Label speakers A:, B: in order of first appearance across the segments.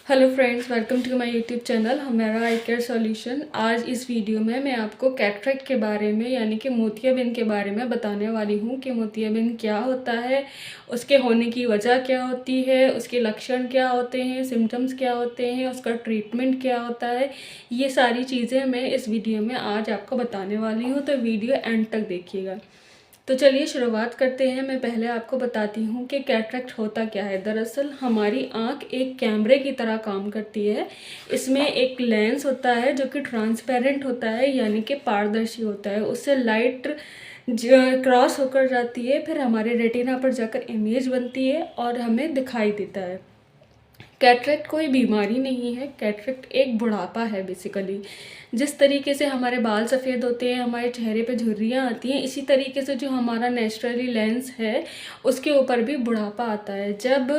A: Hello friends, welcome to my YouTube channel हमारा eye care solution. आज इस video में मैं आपको कैटरेक्ट के बारे में यानी कि मोतियाबिंद के बारे में बताने वाली हूँ कि मोतियाबिंद क्या होता है, उसके होने की वजह क्या होती है, उसके लक्षण क्या होते हैं, सिम्टम्स क्या होते हैं, उसका ट्रीटमेंट क्या होता है। ये सारी चीज़ें मैं इस वीडियो में आज आपको बताने वाली हूँ, तो वीडियो एंड तक देखिएगा। तो चलिए शुरुआत करते हैं। मैं पहले आपको बताती हूँ कि कैटरेक्ट होता क्या है। दरअसल हमारी आँख एक कैमरे की तरह काम करती है। इसमें एक लेंस होता है जो कि ट्रांसपेरेंट होता है यानी कि पारदर्शी होता है। उससे लाइट क्रॉस होकर जाती है, फिर हमारे रेटिना पर जाकर इमेज बनती है और हमें दिखाई देता है। कैटरेक्ट कोई बीमारी नहीं है, कैटरेक्ट एक बुढ़ापा है बेसिकली। जिस तरीके से हमारे बाल सफ़ेद होते हैं, हमारे चेहरे पे झुर्रियाँ आती हैं, इसी तरीके से जो हमारा नेचुरली लेंस है उसके ऊपर भी बुढ़ापा आता है। जब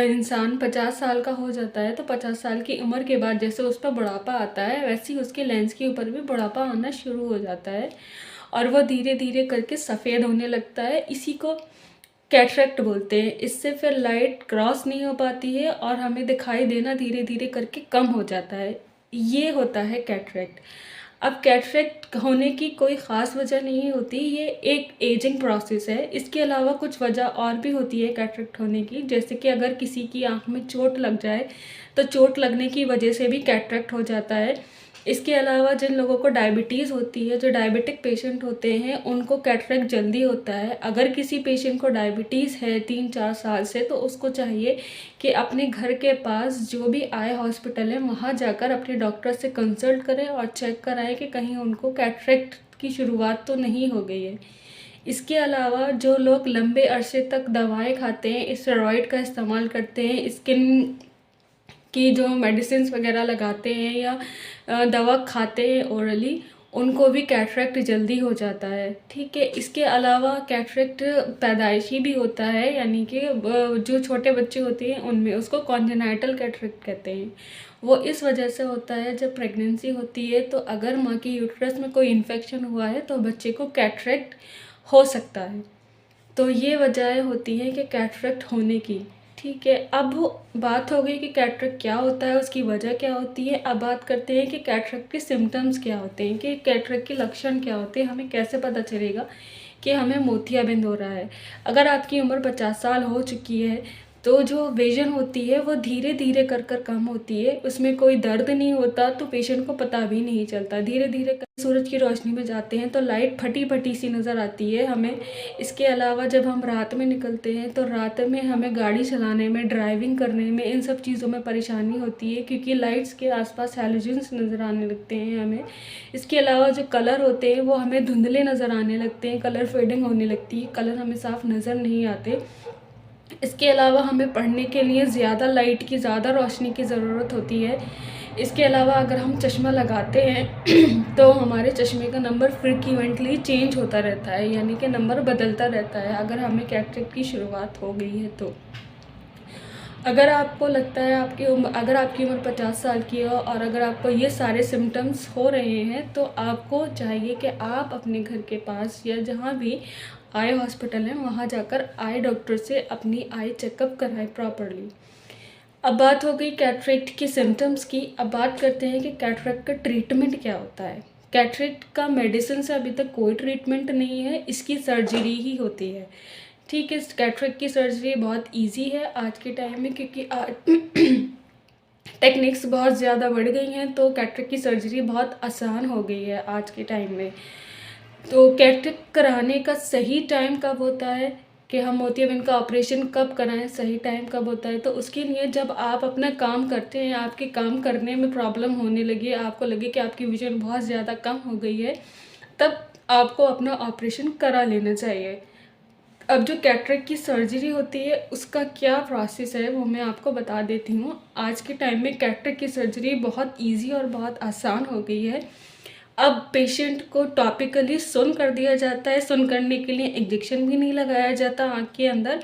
A: इंसान 50 साल का हो जाता है तो 50 साल की उम्र के बाद जैसे उस पर बुढ़ापा आता है, वैसे ही उसके लेंस के ऊपर भी बुढ़ापा आना शुरू हो जाता है और वह धीरे धीरे करके सफ़ेद होने लगता है। इसी को कैटरेक्ट बोलते हैं। इससे फिर लाइट क्रॉस नहीं हो पाती है और हमें दिखाई देना धीरे धीरे करके कम हो जाता है। ये होता है कैटरेक्ट। अब कैटरेक्ट होने की कोई ख़ास वजह नहीं होती, ये एक एजिंग प्रोसेस है। इसके अलावा कुछ वजह और भी होती है कैटरेक्ट होने की, जैसे कि अगर किसी की आँख में चोट लग जाए तो चोट लगने की वजह से भी कैटरेक्ट हो जाता है। इसके अलावा जिन लोगों को डायबिटीज़ होती है, जो डायबिटिक पेशेंट होते हैं, उनको कैटरेक्ट जल्दी होता है। अगर किसी पेशेंट को डायबिटीज़ है 3-4 साल से, तो उसको चाहिए कि अपने घर के पास जो भी आई हॉस्पिटल है वहाँ जाकर अपने डॉक्टर से कंसल्ट करें और चेक कराएं कि कहीं उनको कैटरेक्ट की शुरुआत तो नहीं हो गई है। इसके अलावा जो लोग लंबे अरसे तक दवाएं खाते हैं, स्टेरॉइड का इस्तेमाल करते हैं, स्किन की जो मेडिसिन वगैरह लगाते हैं या दवा खाते हैं ओरली, उनको भी कैटरेक्ट जल्दी हो जाता है। ठीक है। इसके अलावा कैटरेक्ट पैदाइशी भी होता है, यानी कि जो छोटे बच्चे होते हैं उनमें, उसको कॉन्जेनाइटल कैटरेक्ट कहते हैं। वो इस वजह से होता है जब प्रेगनेंसी होती है तो अगर माँ की यूट्रस में कोई इन्फेक्शन हुआ है तो बच्चे को कैटरेक्ट हो सकता है। तो ये वजह होती है कि कैटरेक्ट होने की। ठीक है। अब बात हो गई कि कैटरेक्ट क्या होता है, उसकी वजह क्या होती है। अब बात करते हैं कि कैटरेक्ट के सिम्टम्स क्या होते हैं, कि कैटरेक्ट के लक्षण क्या होते हैं, हमें कैसे पता चलेगा कि हमें मोतियाबिंद हो रहा है। अगर आपकी उम्र 50 साल हो चुकी है तो जो विजन होती है वो धीरे धीरे कर कर कम होती है, उसमें कोई दर्द नहीं होता, तो पेशेंट को पता भी नहीं चलता। धीरे धीरे सूरज की रोशनी में जाते हैं तो लाइट फटी फटी सी नज़र आती है हमें। इसके अलावा जब हम रात में निकलते हैं तो रात में हमें गाड़ी चलाने में, ड्राइविंग करने में, इन सब चीज़ों में परेशानी होती है, क्योंकि लाइट्स के आसपास हैलोजन्स नज़र आने लगते हैं हमें। इसके अलावा जो कलर होते हैं वो हमें धुंधले नज़र आने लगते हैं, कलर फेडिंग होने लगती है, कलर हमें साफ नज़र नहीं आते। इसके अलावा हमें पढ़ने के लिए ज़्यादा लाइट की, ज़्यादा रोशनी की ज़रूरत होती है। इसके अलावा अगर हम चश्मा लगाते हैं तो हमारे चश्मे का नंबर फ्रीक्वेंटली चेंज होता रहता है, यानी कि नंबर बदलता रहता है अगर हमें कैटरेक्ट की शुरुआत हो गई है तो। अगर आपको लगता है अगर आपकी उम्र 50 साल की हो और अगर आपको ये सारे सिम्टम्स हो रहे हैं तो आपको चाहिए कि आप अपने घर के पास या जहाँ भी आई हॉस्पिटल है वहाँ जाकर आई डॉक्टर से अपनी आई चेकअप कराएं प्रॉपरली। अब बात हो गई कैटरेक्ट के सिम्टम्स की। अब बात करते हैं कि कैटरेक्ट का ट्रीटमेंट क्या होता है। कैटरेक्ट का मेडिसिन से अभी तक कोई ट्रीटमेंट नहीं है, इसकी सर्जरी ही होती है। ठीक है। कैटरेक्ट की सर्जरी बहुत इजी है आज के टाइम में, क्योंकि टेक्निक्स बहुत ज़्यादा बढ़ गई हैं, तो कैटरेक्ट की सर्जरी बहुत आसान हो गई है आज के टाइम में। तो कैटरेक्ट कराने का सही टाइम कब होता है, कि हम मोतियाबिंद का ऑपरेशन कब कराएं, सही टाइम कब होता है, तो उसके लिए जब आप अपना काम करते हैं, आपके काम करने में प्रॉब्लम होने लगी, आपको लगे कि आपकी विजन बहुत ज़्यादा कम हो गई है, तब आपको अपना ऑपरेशन करा लेना चाहिए। अब जो कैटरेक्ट की सर्जरी होती है उसका क्या प्रोसेस है वो मैं आपको बता देती हूँ। आज के टाइम में कैटरेक्ट की सर्जरी बहुत इजी और बहुत आसान हो गई है। अब पेशेंट को टॉपिकली सुन कर दिया जाता है, सुन करने के लिए इंजेक्शन भी नहीं लगाया जाता आँख के अंदर,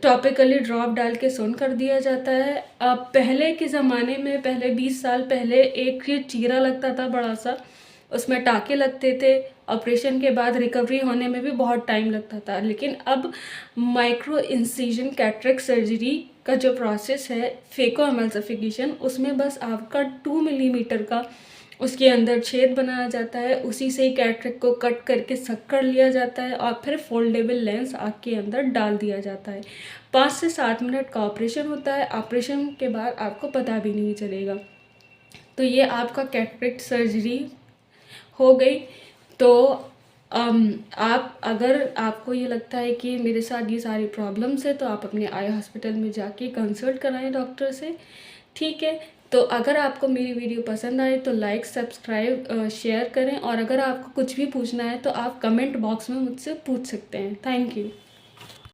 A: टॉपिकली ड्रॉप डाल के सुन कर दिया जाता है। अब पहले के ज़माने में, पहले 20 साल पहले एक चीरा लगता था बड़ा सा, उसमें टाँके लगते थे, ऑपरेशन के बाद रिकवरी होने में भी बहुत टाइम लगता था। लेकिन अब माइक्रो इंसिजन कैटरेक्ट सर्जरी का जो प्रोसेस है फेको एमल्सिफिकेशन, उसमें बस आपका 2 मिलीमीटर का उसके अंदर छेद बनाया जाता है, उसी से ही कैटरेक्ट को कट करके सक कर लिया जाता है और फिर फोल्डेबल लेंस आँख के अंदर डाल दिया जाता है। 5 से 7 मिनट का ऑपरेशन होता है। ऑपरेशन के बाद आपको पता भी नहीं चलेगा। तो ये आपका कैटरेक्ट सर्जरी हो गई। तो आप अगर आपको ये लगता है कि मेरे साथ ये सारी प्रॉब्लम्स है, तो आप अपने आई हॉस्पिटल में जाके कंसल्ट कराएं डॉक्टर से, ठीक है। तो अगर आपको मेरी वीडियो पसंद आए तो लाइक, सब्सक्राइब, शेयर करें, और अगर आपको कुछ भी पूछना है तो आप कमेंट बॉक्स में मुझसे पूछ सकते हैं। Thank you.